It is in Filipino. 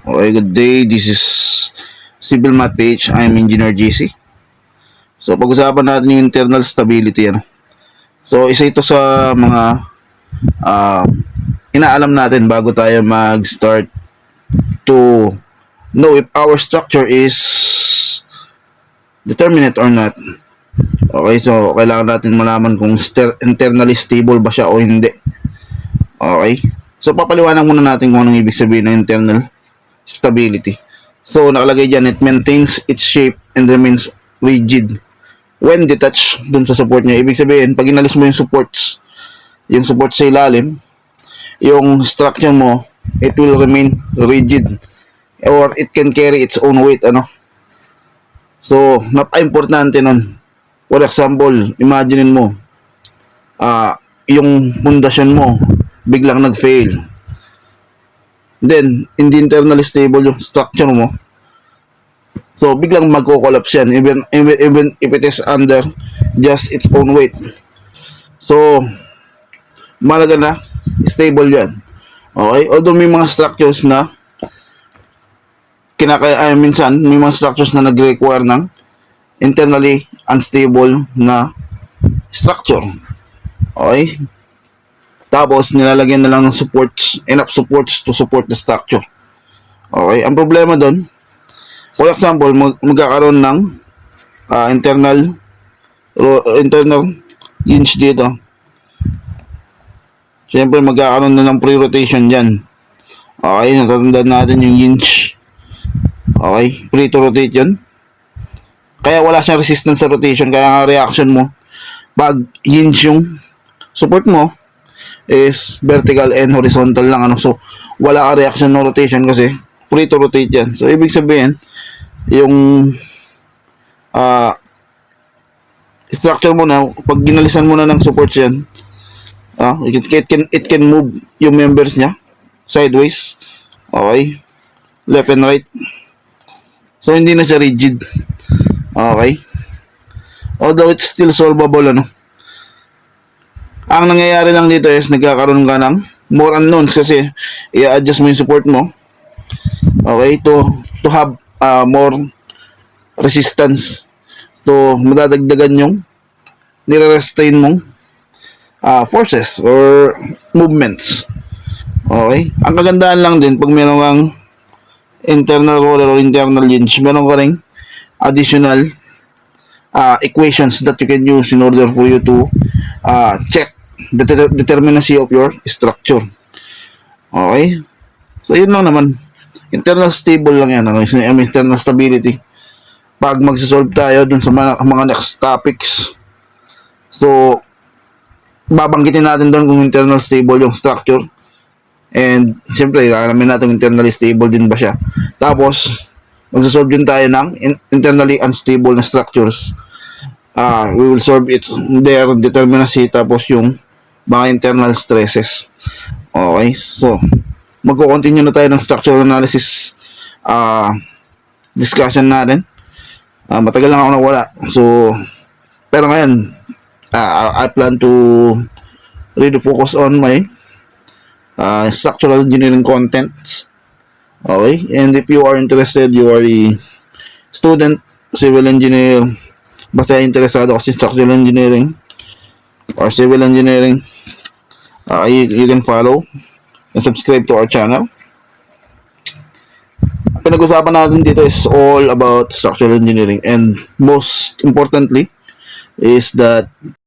Okay, good day. This is Civil Math Page. I'm Engineer JC. So, pag-usapan natin yung internal stability. So, isa ito sa mga uh, inaalam natin bago tayo mag-start to know if our structure is determinate or not. Okay, so kailangan natin malaman kung internally stable ba siya o hindi. Okay, so papaliwanag muna natin kung anong ibig sabihin ng internal stability. So, nakalagay dyan, it maintains its shape and remains rigid when detached dun sa support niya. Ibig sabihin, pag inalis mo yung support sa ilalim, yung structure mo, it will remain rigid or it can carry its own weight, So, napaka-importante nun. For example, imaginein mo, yung pundasyon mo, biglang nag-fail. Then, hindi internally stable yung structure mo. So, biglang magko-collapse yan. Even if it is under just its own weight. So, malaga na, stable yan. Okay? Although may mga structures na minsan, may mga structures na nag-require ng internally unstable na structure. Okay? Tapos, nilalagyan na lang ng supports, enough supports to support the structure. Okay? Ang problema doon, for example, magkakaroon ng internal hinge dito. Siyempre, magkakaroon na ng pre-rotation dyan. Okay? Natatandaan natin yung hinge. Okay? Pre-to-rotate yun. Kaya wala siyang resistance sa rotation. Kaya ang reaction mo, pag hinge yung support mo, is vertical and horizontal lang, So, wala ka reaction no rotation kasi free to rotate yan. So, ibig sabihin, yung structure mo na, pag ginalisan mo na ng support yan, it can move yung members niya sideways. Okay? Left and right. So, hindi na siya rigid. Okay? Although it's still solvable, Ang nangyayari lang dito is nagkakaroon ka ng more unknowns kasi i-adjust mo yung support mo. Okay, to have more resistance, to madadagdagan yung nire-restrain mong forces or movements. Okay, ang kagandahan lang din pag meron kang internal roller or internal hinge, meron ka ring additional equations that you can use in order for you to check the determinacy of your structure. Okay? So, yun lang naman. Internal stable lang yan. Internal stability. Pag magsasolve tayo dun sa mga next topics, so, babanggitin natin dun kung internal stable yung structure. And, siyempre, alamin natin internally stable din ba siya. Tapos, magsasolve din tayo ng internally unstable na structures. We will solve their determinacy tapos yung mga internal stresses. Okay, so magko-continue na tayo ng structural analysis discussion natin. Matagal lang ako nawala. So, pero ngayon I plan to really focus on my structural engineering contents. Okay, and if you are interested, you are a student, civil engineer, basta interesado ako sa structural engineering or civil engineering, you can follow and subscribe to our channel. Pinag-usapan natin dito is all about structural engineering, and most importantly is that